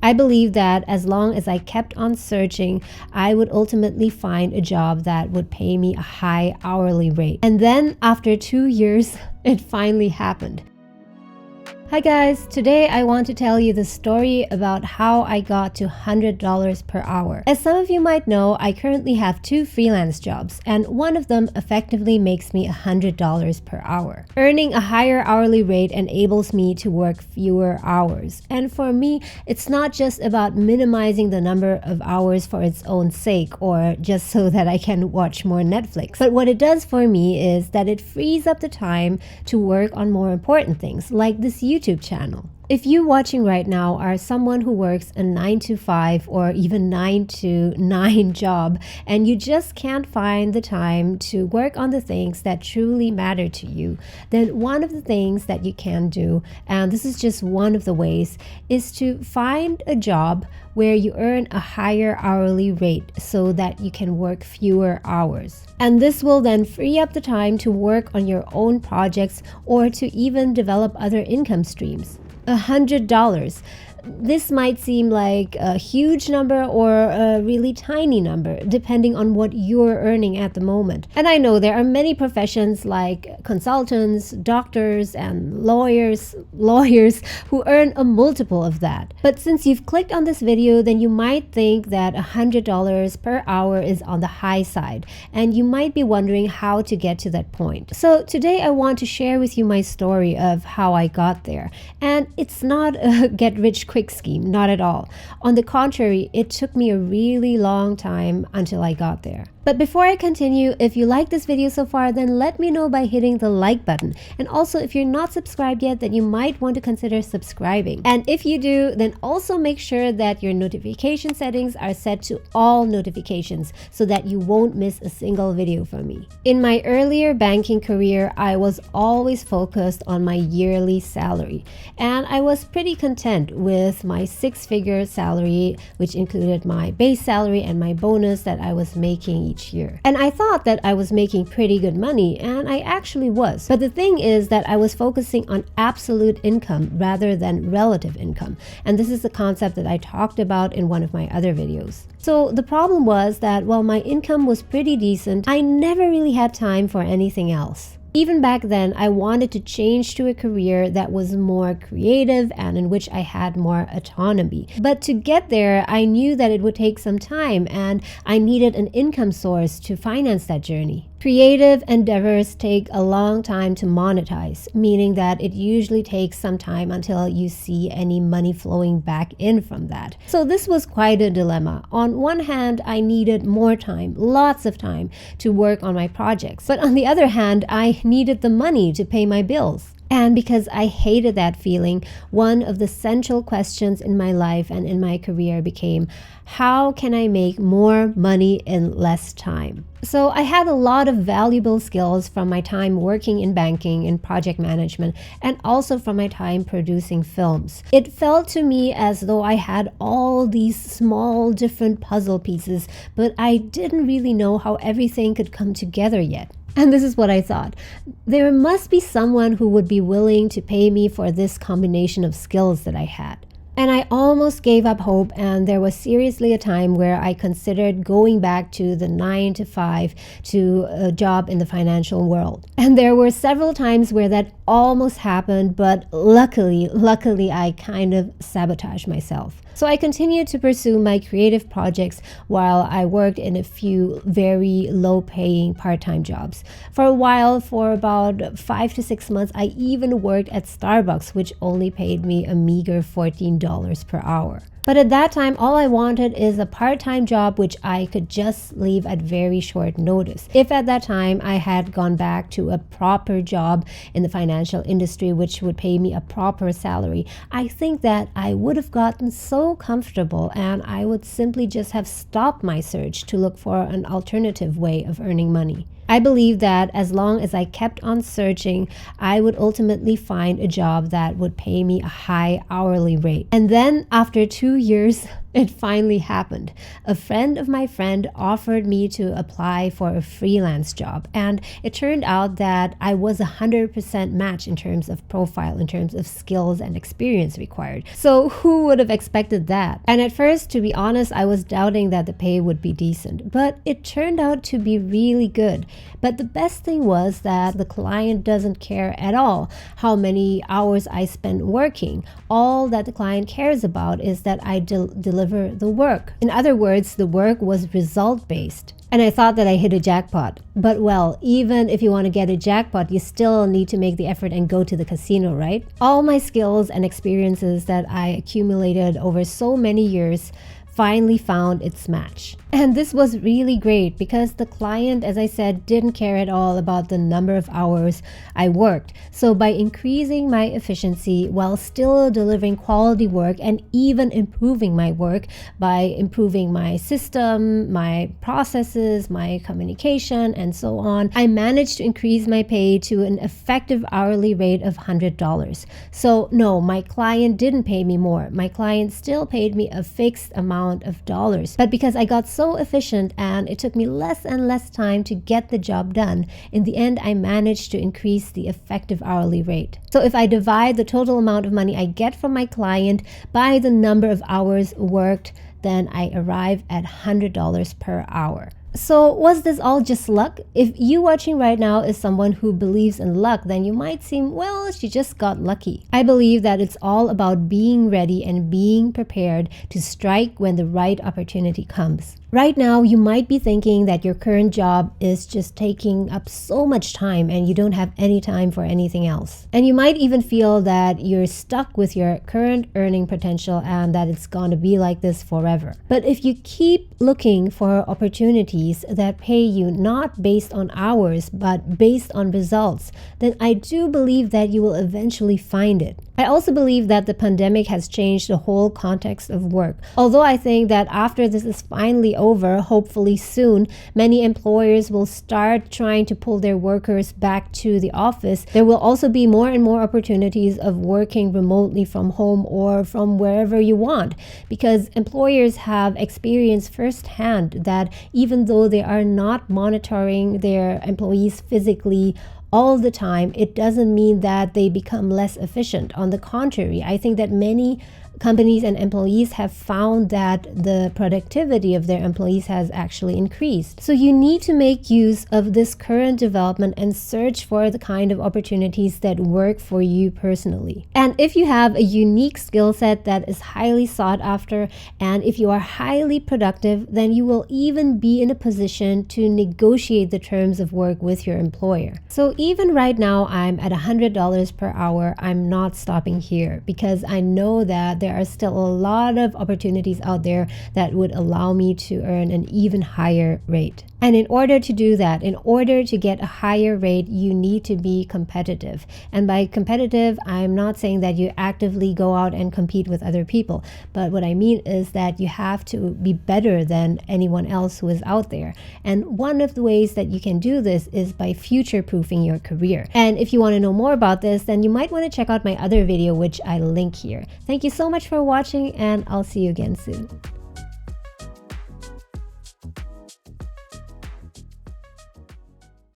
I believed that as long as I kept on searching, I would ultimately find a job that would pay me a high hourly rate. And then after 2 years, it finally happened. Hi guys, today I want to tell you the story about how I got to $100 per hour. As some of you might know, I currently have 2 freelance jobs, and one of them effectively makes me $100 per hour. Earning a higher hourly rate enables me to work fewer hours. And for me, it's not just about minimizing the number of hours for its own sake or just so that I can watch more Netflix. But what it does for me is that it frees up the time to work on more important things like this YouTube channel. If you watching right now are someone who works a 9 to 5 or even 9 to 9 job and you just can't find the time to work on the things that truly matter to you, then one of the things that you can do, and this is just one of the ways, is to find a job where you earn a higher hourly rate so that you can work fewer hours. And this will then free up the time to work on your own projects or to even develop other income streams. $100. This might seem like a huge number or a really tiny number, depending on what you're earning at the moment. And I know there are many professions like consultants, doctors, and lawyers who earn a multiple of that. But since you've clicked on this video, then you might think that $100 per hour is on the high side, and you might be wondering how to get to that point. So today I want to share with you my story of how I got there. And it's not a get-rich-quick scheme, not at all. On the contrary, it took me a really long time until I got there. But before I continue, if you like this video so far, then let me know by hitting the like button. And also, if you're not subscribed yet, then you might want to consider subscribing. And if you do, then also make sure that your notification settings are set to all notifications so that you won't miss a single video from me. In my earlier banking career, I was always focused on my yearly salary. And I was pretty content with my 6-figure salary, which included my base salary and my bonus that I was making each year. And I thought that I was making pretty good money, and I actually was. But the thing is that I was focusing on absolute income rather than relative income. And this is the concept that I talked about in one of my other videos. So the problem was that while my income was pretty decent, I never really had time for anything else. Even back then, I wanted to change to a career that was more creative and in which I had more autonomy. But to get there, I knew that it would take some time and I needed an income source to finance that journey. Creative endeavors take a long time to monetize, meaning that it usually takes some time until you see any money flowing back in from that. So this was quite a dilemma. On one hand, I needed more time, lots of time, to work on my projects. But on the other hand, I needed the money to pay my bills. And because I hated that feeling, one of the central questions in my life and in my career became, how can I make more money in less time? So I had a lot of valuable skills from my time working in banking and project management, and also from my time producing films. It felt to me as though I had all these small different puzzle pieces, but I didn't really know how everything could come together yet. And this is what I thought. There must be someone who would be willing to pay me for this combination of skills that I had. And I almost gave up hope, and there was seriously a time where I considered going back to the 9 to 5 to a job in the financial world. And there were several times where that almost happened, but luckily I kind of sabotaged myself. So I continued to pursue my creative projects while I worked in a few very low-paying part-time jobs. For a while, for about 5 to 6 months, I even worked at Starbucks, which only paid me a meager $14 per hour. But at that time, all I wanted is a part-time job which I could just leave at very short notice. If at that time I had gone back to a proper job in the financial industry which would pay me a proper salary, I think that I would have gotten so comfortable and I would simply just have stopped my search to look for an alternative way of earning money. I believe that as long as I kept on searching, I would ultimately find a job that would pay me a high hourly rate. And then after 2 years, it finally happened. A friend of my friend offered me to apply for a freelance job, and it turned out that I was 100% match in terms of profile, in terms of skills and experience required. So who would have expected that? And at first, to be honest, I was doubting that the pay would be decent, but it turned out to be really good. But the best thing was that the client doesn't care at all how many hours I spent working. All that the client cares about is that I deliver the work. In other words, the work was result-based. And I thought that I hit a jackpot. But well, even if you want to get a jackpot, you still need to make the effort and go to the casino, right? All my skills and experiences that I accumulated over so many years finally found its match. And this was really great because the client, as I said, didn't care at all about the number of hours I worked. So by increasing my efficiency while still delivering quality work and even improving my work by improving my system, my processes, my communication, and so on, I managed to increase my pay to an effective hourly rate of $100. So no, my client didn't pay me more. My client still paid me a fixed amount of dollars. But because I got so efficient and it took me less and less time to get the job done, in the end I managed to increase the effective hourly rate. So if I divide the total amount of money I get from my client by the number of hours worked, then I arrive at $100 per hour. So was this all just luck? If you watching right now is someone who believes in luck, then you might seem, well, she just got lucky. I believe that it's all about being ready and being prepared to strike when the right opportunity comes. Right now, you might be thinking that your current job is just taking up so much time and you don't have any time for anything else. And you might even feel that you're stuck with your current earning potential and that it's going to be like this forever. But if you keep looking for opportunities that pay you not based on hours but based on results, then I do believe that you will eventually find it. I also believe that the pandemic has changed the whole context of work. Although I think that after this is finally over, hopefully soon, many employers will start trying to pull their workers back to the office. There will also be more and more opportunities of working remotely from home or from wherever you want, because employers have experienced firsthand that even though they are not monitoring their employees physically all the time, it doesn't mean that they become less efficient. On the contrary, I think that many companies and employees have found that the productivity of their employees has actually increased. So you need to make use of this current development and search for the kind of opportunities that work for you personally. And if you have a unique skill set that is highly sought after, and if you are highly productive, then you will even be in a position to negotiate the terms of work with your employer. So even right now, I'm at $100 per hour. I'm not stopping here because I know that there are still a lot of opportunities out there that would allow me to earn an even higher rate. And in order to do that, in order to get a higher rate, you need to be competitive. And by competitive, I'm not saying that you actively go out and compete with other people. But what I mean is that you have to be better than anyone else who is out there. And one of the ways that you can do this is by future-proofing your career. And if you want to know more about this, then you might want to check out my other video, which I link here. Thank you so much for watching, and I'll see you again soon.